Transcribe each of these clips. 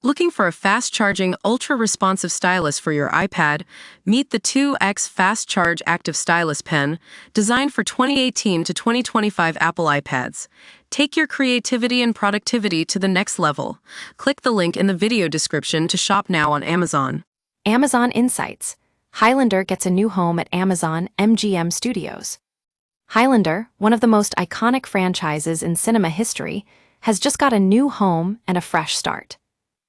Looking for a fast-charging, ultra-responsive stylus for your iPad? Meet the 2X Fast Charge Active Stylus Pen, designed for 2018 to 2025 Apple iPads. Take your creativity and productivity to the next level. Click the link in the video description to shop now on Amazon. Amazon Insights. Highlander gets a new home at Amazon MGM Studios. Highlander, one of the most iconic franchises in cinema history, has just got a new home and a fresh start.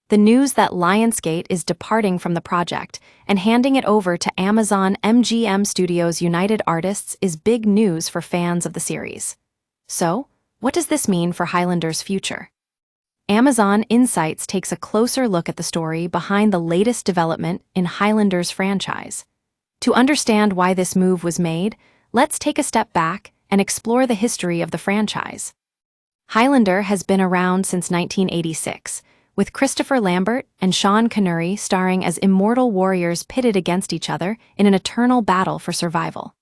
The news that Lionsgate is departing from the project and handing it over to Amazon MGM Studios United Artists is big news for fans of the series. So, what does this mean for Highlander's future? Amazon Insights takes a closer look at the story behind the latest development in Highlander's franchise. To understand why this move was made, let's take a step back and explore the history of the franchise. Highlander has been around since 1986, with Christopher Lambert and Sean Connery starring as immortal warriors pitted against each other in an eternal battle for survival.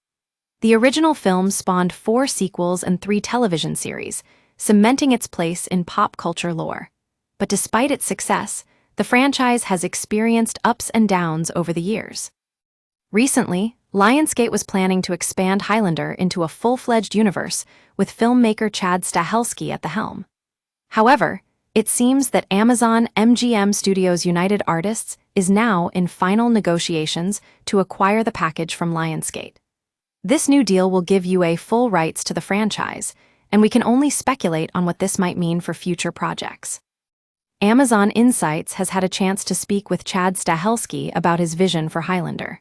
The original film spawned 4 sequels and 3 television series, cementing its place in pop culture lore. But despite its success, the franchise has experienced ups and downs over the years. Recently, Lionsgate was planning to expand Highlander into a full-fledged universe with filmmaker Chad Stahelski at the helm. However, it seems that Amazon MGM Studios United Artists is now in final negotiations to acquire the package from Lionsgate. This new deal will give UA full rights to the franchise, and we can only speculate on what this might mean for future projects. Amazon Insights has had a chance to speak with Chad Stahelski about his vision for Highlander.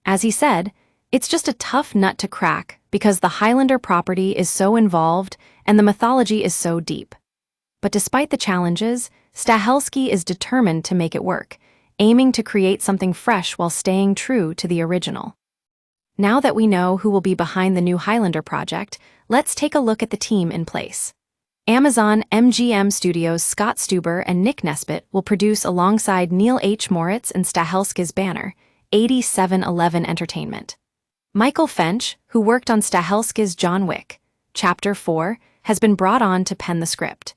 As he said, it's just a tough nut to crack because the Highlander property is so involved and the mythology is so deep. But despite the challenges, Stahelski is determined to make it work, aiming to create something fresh while staying true to the original. Now that we know who will be behind the new Highlander project, let's take a look at the team in place. Amazon MGM Studios' Scott Stuber and Nick Nesbitt will produce alongside Neil H. Moritz and Stahelski's banner, 8711 Entertainment. Michael Fench, who worked on Stahelski's John Wick, Chapter 4, has been brought on to pen the script.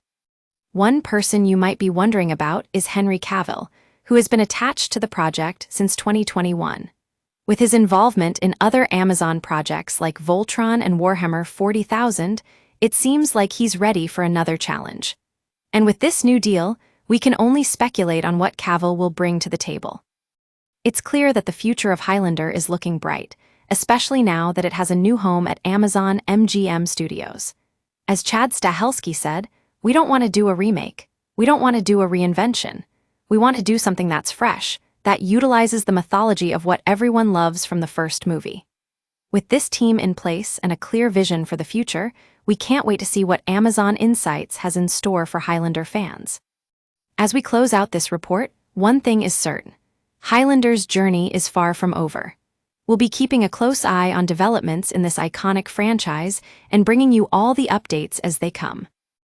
One person you might be wondering about is Henry Cavill, who has been attached to the project since 2021. With his involvement in other Amazon projects like Voltron and Warhammer 40,000, it seems like he's ready for another challenge. And with this new deal, we can only speculate on what Cavill will bring to the table. It's clear that the future of Highlander is looking bright, especially now that it has a new home at Amazon MGM Studios. As Chad Stahelski said, "We don't want to do a remake. We don't want to do a reinvention. We want to do something that's fresh, that utilizes the mythology of what everyone loves from the first movie." With this team in place and a clear vision for the future, we can't wait to see what Amazon Insights has in store for Highlander fans. As we close out this report, one thing is certain: Highlander's journey is far from over. We'll be keeping a close eye on developments in this iconic franchise and bringing you all the updates as they come.